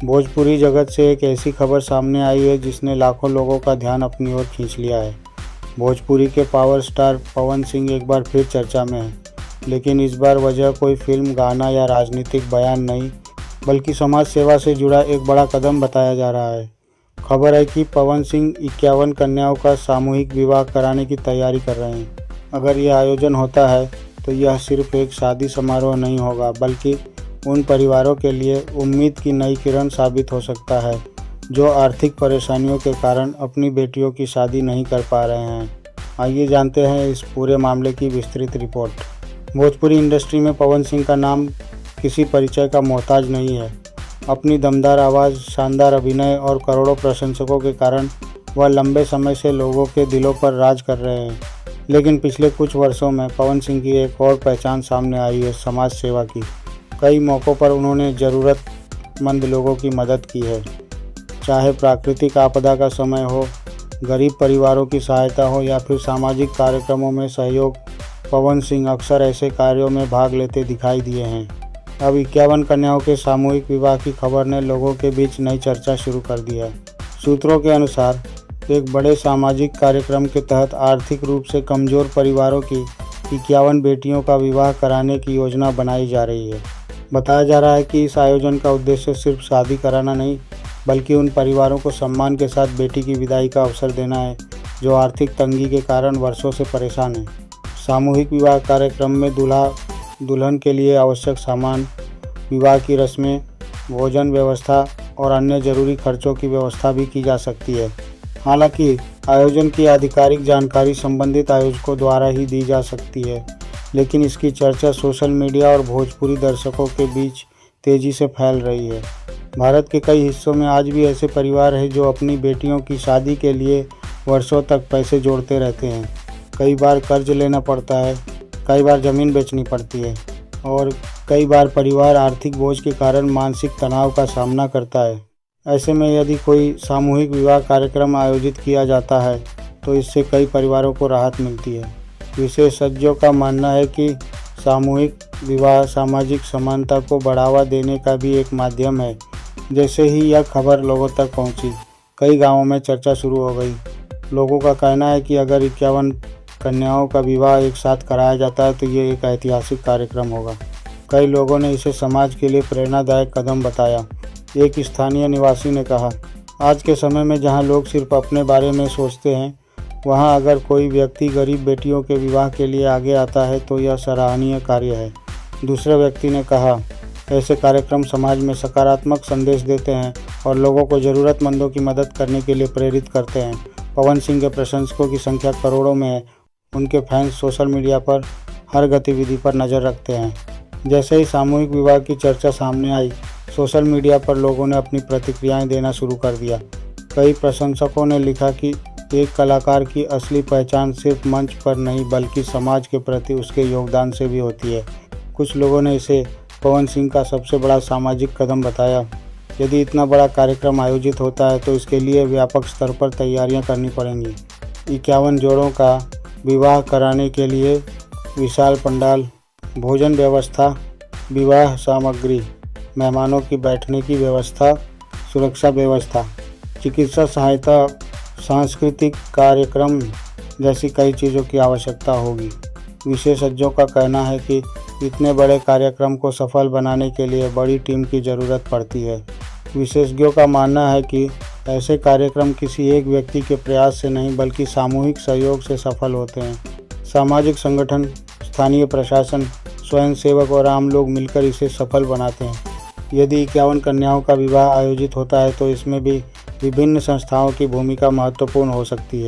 भोजपुरी जगत से एक ऐसी खबर सामने आई है जिसने लाखों लोगों का ध्यान अपनी ओर खींच लिया है। भोजपुरी के पावर स्टार पवन सिंह एक बार फिर चर्चा में हैं, लेकिन इस बार वजह कोई फिल्म, गाना या राजनीतिक बयान नहीं, बल्कि समाज सेवा से जुड़ा एक बड़ा कदम बताया जा रहा है। खबर है कि पवन सिंह 51 कन्याओं का सामूहिक विवाह कराने की तैयारी कर रहे हैं। अगर यह आयोजन होता है तो यह सिर्फ एक शादी समारोह नहीं होगा, बल्कि उन परिवारों के लिए उम्मीद की नई किरण साबित हो सकता है जो आर्थिक परेशानियों के कारण अपनी बेटियों की शादी नहीं कर पा रहे हैं। आइए जानते हैं इस पूरे मामले की विस्तृत रिपोर्ट। भोजपुरी इंडस्ट्री में पवन सिंह का नाम किसी परिचय का मोहताज नहीं है। अपनी दमदार आवाज़, शानदार अभिनय और करोड़ों प्रशंसकों के कारण वह लंबे समय से लोगों के दिलों पर राज कर रहे हैं। लेकिन पिछले कुछ वर्षों में पवन सिंह की एक और पहचान सामने आई है, समाज सेवा की। कई मौक़ों पर उन्होंने ज़रूरतमंद लोगों की मदद की है, चाहे प्राकृतिक आपदा का समय हो, गरीब परिवारों की सहायता हो या फिर सामाजिक कार्यक्रमों में सहयोग। पवन सिंह अक्सर ऐसे कार्यों में भाग लेते दिखाई दिए हैं। अब 51 कन्याओं के सामूहिक विवाह की खबर ने लोगों के बीच नई चर्चा शुरू कर दी है। सूत्रों के अनुसार एक बड़े सामाजिक कार्यक्रम के तहत आर्थिक रूप से कमज़ोर परिवारों की 51 बेटियों का विवाह कराने की योजना बनाई जा रही है। बताया जा रहा है कि इस आयोजन का उद्देश्य सिर्फ शादी कराना नहीं, बल्कि उन परिवारों को सम्मान के साथ बेटी की विदाई का अवसर देना है जो आर्थिक तंगी के कारण वर्षों से परेशान हैं। सामूहिक विवाह कार्यक्रम में दूल्हा दुल्हन के लिए आवश्यक सामान, विवाह की रस्में, भोजन व्यवस्था और अन्य जरूरी खर्चों की व्यवस्था भी की जा सकती है। हालांकि आयोजन की आधिकारिक जानकारी संबंधित आयोजकों द्वारा ही दी जा सकती है, लेकिन इसकी चर्चा सोशल मीडिया और भोजपुरी दर्शकों के बीच तेज़ी से फैल रही है। भारत के कई हिस्सों में आज भी ऐसे परिवार हैं जो अपनी बेटियों की शादी के लिए वर्षों तक पैसे जोड़ते रहते हैं। कई बार कर्ज लेना पड़ता है, कई बार ज़मीन बेचनी पड़ती है और कई बार परिवार आर्थिक बोझ के कारण मानसिक तनाव का सामना करता है। ऐसे में यदि कोई सामूहिक विवाह कार्यक्रम आयोजित किया जाता है तो इससे कई परिवारों को राहत मिलती है। विशेषज्ञों का मानना है कि सामूहिक विवाह सामाजिक समानता को बढ़ावा देने का भी एक माध्यम है। जैसे ही यह खबर लोगों तक पहुंची, कई गांवों में चर्चा शुरू हो गई। लोगों का कहना है कि अगर 51 कन्याओं का विवाह एक साथ कराया जाता है तो ये एक ऐतिहासिक कार्यक्रम होगा। कई लोगों ने इसे समाज के लिए प्रेरणादायक कदम बताया। एक स्थानीय निवासी ने कहा, आज के समय में जहां लोग सिर्फ अपने बारे में सोचते हैं, वहां अगर कोई व्यक्ति गरीब बेटियों के विवाह के लिए आगे आता है तो यह सराहनीय कार्य है। दूसरे व्यक्ति ने कहा, ऐसे कार्यक्रम समाज में सकारात्मक संदेश देते हैं और लोगों को ज़रूरतमंदों की मदद करने के लिए प्रेरित करते हैं। पवन सिंह के प्रशंसकों की संख्या करोड़ों में है। उनके फैंस सोशल मीडिया पर हर गतिविधि पर नज़र रखते हैं। जैसे ही सामूहिक विवाह की चर्चा सामने आई, सोशल मीडिया पर लोगों ने अपनी प्रतिक्रियाएं देना शुरू कर दिया। कई प्रशंसकों ने लिखा कि एक कलाकार की असली पहचान सिर्फ मंच पर नहीं बल्कि समाज के प्रति उसके योगदान से भी होती है। कुछ लोगों ने इसे पवन सिंह का सबसे बड़ा सामाजिक कदम बताया। यदि इतना बड़ा कार्यक्रम आयोजित होता है तो इसके लिए व्यापक स्तर पर तैयारियां करनी पड़ेंगी। 51 जोड़ों का विवाह कराने के लिए विशाल पंडाल, भोजन व्यवस्था, विवाह सामग्री, मेहमानों की बैठने की व्यवस्था, सुरक्षा व्यवस्था, चिकित्सा सहायता, सांस्कृतिक कार्यक्रम जैसी कई चीज़ों की आवश्यकता होगी। विशेषज्ञों का कहना है कि इतने बड़े कार्यक्रम को सफल बनाने के लिए बड़ी टीम की ज़रूरत पड़ती है। विशेषज्ञों का मानना है कि ऐसे कार्यक्रम किसी एक व्यक्ति के प्रयास से नहीं बल्कि सामूहिक सहयोग से सफल होते हैं। सामाजिक संगठन, स्थानीय प्रशासन, स्वयंसेवक और आम लोग मिलकर इसे सफल बनाते हैं। यदि 51 कन्याओं का विवाह आयोजित होता है तो इसमें भी विभिन्न संस्थाओं की भूमिका महत्वपूर्ण हो सकती है।